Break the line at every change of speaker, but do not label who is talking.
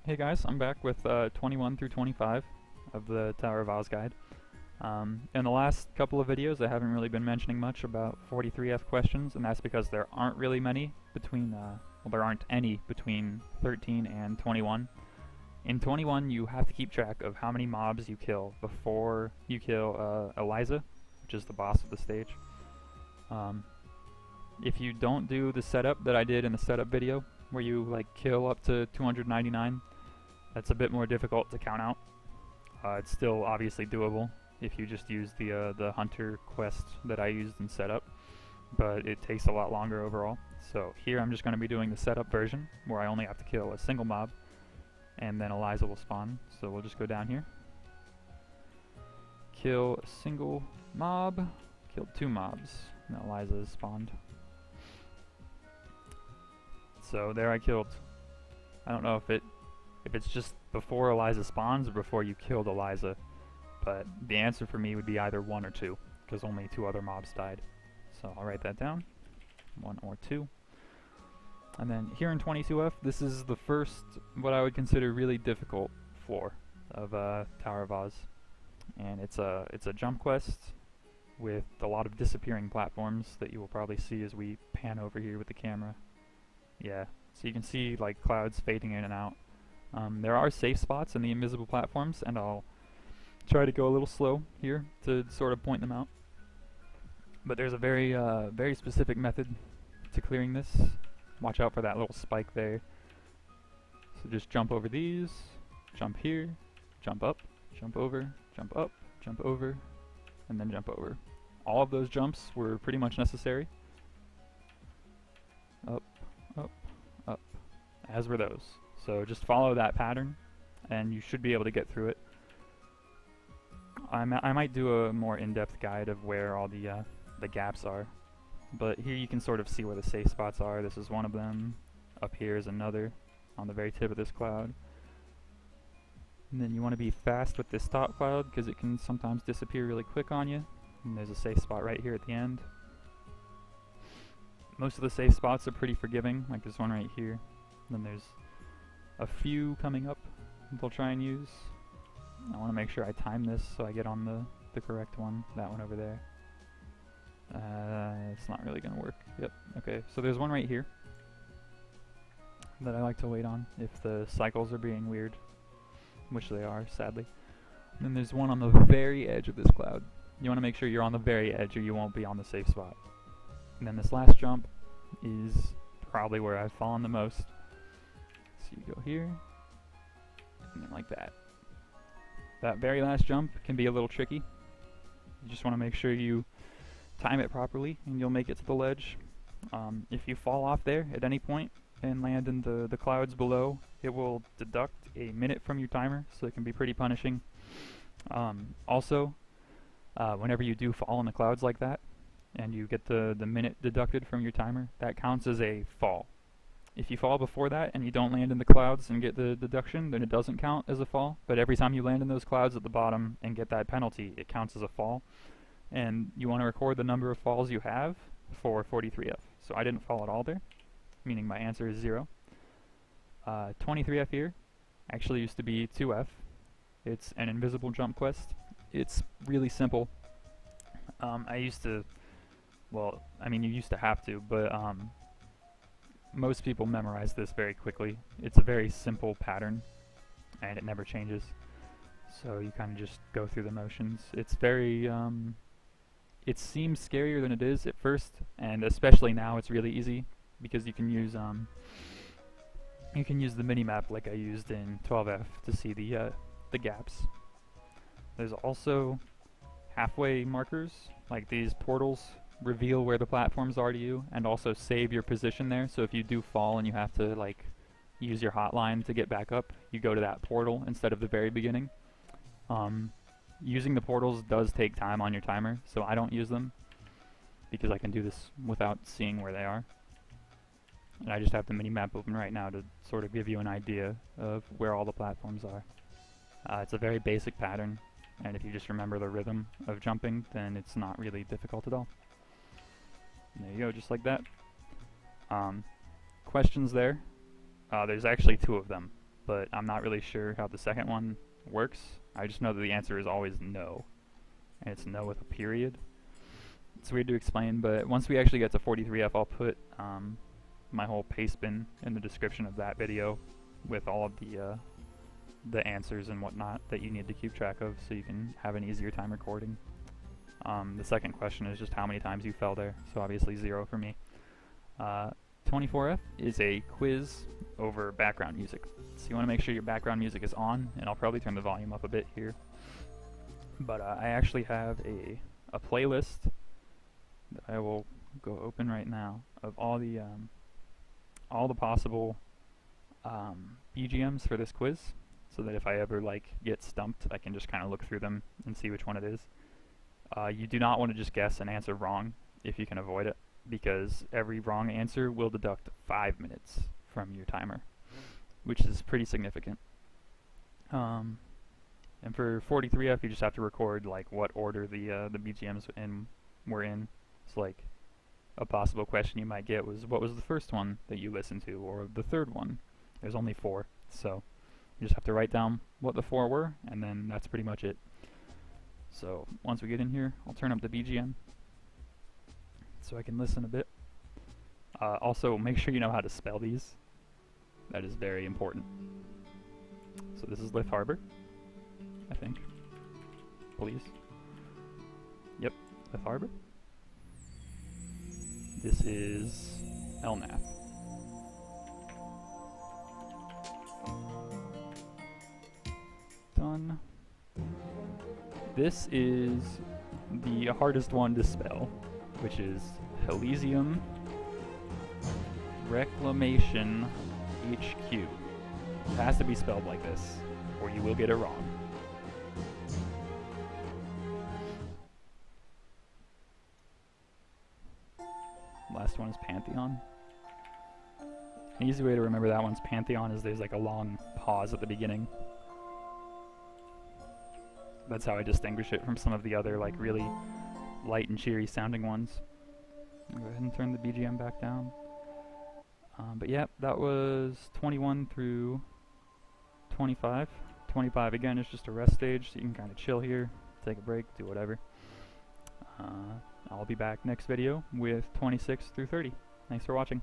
Hey guys, I'm back with 21 through 25 of the Tower of Oz guide. In the last couple of videos I haven't really been mentioning much about 43F questions, and that's because there aren't really many between, there aren't any between 13 and 21. In 21 you have to keep track of how many mobs you kill before you kill Eliza, which is the boss of the stage. If you don't do the setup that I did in the setup video, where you kill up to 299, that's a bit more difficult to count out. It's still obviously doable if you just use the hunter quest that I used in setup, but it takes a lot longer overall. So here I'm just going to be doing the setup version, where I only have to kill a single mob, and then Eliza will spawn. So we'll just go down here, kill a single mob, killed 2 mobs, and Eliza is spawned. So there I killed, I don't know if it's just before Eliza spawns or before you killed Eliza, but the answer for me would be either 1 or 2, because only 2 other mobs died. So I'll write that down, 1 or 2. And then here in 22F, this is the first, what I would consider really difficult floor of Tower of Oz. And it's a jump quest with a lot of disappearing platforms that you will probably see as we pan over here with the camera. Yeah, so you can see clouds fading in and out. There are safe spots in the invisible platforms, and I'll try to go a little slow here to sort of point them out. But there's a very specific method to clearing this. Watch out for that little spike there. So just jump over these, jump here, jump up, jump over, jump up, jump over, and then jump over. All of those jumps were pretty much necessary. Up, up, up, as were those. So just follow that pattern, and you should be able to get through it. I might do a more in-depth guide of where all the gaps are, but here you can sort of see where the safe spots are. This is one of them. Up here is another, on the very tip of this cloud. And then you want to be fast with this top cloud, because it can sometimes disappear really quick on you. And there's a safe spot right here at the end. Most of the safe spots are pretty forgiving, like this one right here. And then there's a few coming up that I'll try and use. I want to make sure I time this so I get on the correct one. That one over there. It's not really going to work. Yep, okay. So there's one right here that I like to wait on if the cycles are being weird, which they are, sadly. And then there's one on the very edge of this cloud. You want to make sure you're on the very edge or you won't be on the safe spot. And then this last jump is probably where I've fallen the most. So you go here, and then like that. That very last jump can be a little tricky. You just want to make sure you time it properly, and you'll make it to the ledge. If you fall off there at any point and land in the clouds below, it will deduct a minute from your timer, so it can be pretty punishing. Also, whenever you do fall in the clouds like that, and you get the minute deducted from your timer, that counts as a fall. If you fall before that and you don't land in the clouds and get the deduction, then it doesn't count as a fall. But every time you land in those clouds at the bottom and get that penalty, it counts as a fall. And you want to record the number of falls you have for 43F. So I didn't fall at all there, meaning my answer is 0. 23F here actually used to be 2F. It's an invisible jump quest. It's really simple. I used to, well, I mean, you used to have to, but most people memorize this very quickly. It's a very simple pattern, and it never changes. So you kind of just go through the motions. It's very, it seems scarier than it is at first, and especially now it's really easy, because you can use the mini-map like I used in 12F to see the gaps. There's also halfway markers, like these portals reveal where the platforms are to you, and also save your position there. So if you do fall and you have to use your hotline to get back up, you go to that portal instead of the very beginning. Using the portals does take time on your timer, so I don't use them because I can do this without seeing where they are. And I just have the mini-map open right now to sort of give you an idea of where all the platforms are. It's a very basic pattern, and if you just remember the rhythm of jumping, then it's not really difficult at all. And there you go, just like that. Questions there. There's actually 2 of them, but I'm not really sure how the second one works. I just know that the answer is always no, and it's no with a period. It's weird to explain, but once we actually get to 43F, I'll put my whole paste bin in the description of that video with all of the answers and whatnot that you need to keep track of, so you can have an easier time recording. The second question is just how many times you fell there, so obviously 0 for me. 24F is a quiz over background music. So you want to make sure your background music is on, and I'll probably turn the volume up a bit here. But I actually have a playlist that I will go open right now of all the possible BGMs for this quiz, so that if I ever get stumped, I can just kind of look through them and see which one it is. You do not want to just guess an answer wrong if you can avoid it, because every wrong answer will deduct 5 minutes from your timer, which is pretty significant. And for 43F, you just have to record what order the BGMs were in. So a possible question you might get was, what was the first one that you listened to, or the third one? There's only 4, so you just have to write down what the 4 were, and then that's pretty much it. So once we get in here, I'll turn up the BGM so I can listen a bit. Also, make sure you know how to spell these. That is very important. So this is Lift Harbor, I think. Please. Yep, Lift Harbor. This is Elnath. Done. This is the hardest one to spell, which is Elysium Reclamation HQ. It has to be spelled like this, or you will get it wrong. Last one is Pantheon. An easy way to remember that one's Pantheon is there's a long pause at the beginning. That's how I distinguish it from some of the other really light and cheery sounding ones. I'll go ahead and turn the BGM back down. But yeah, that was 21 through 25. 25 again is just a rest stage, so you can kind of chill here, take a break, do whatever. I'll be back next video with 26 through 30. Thanks for watching.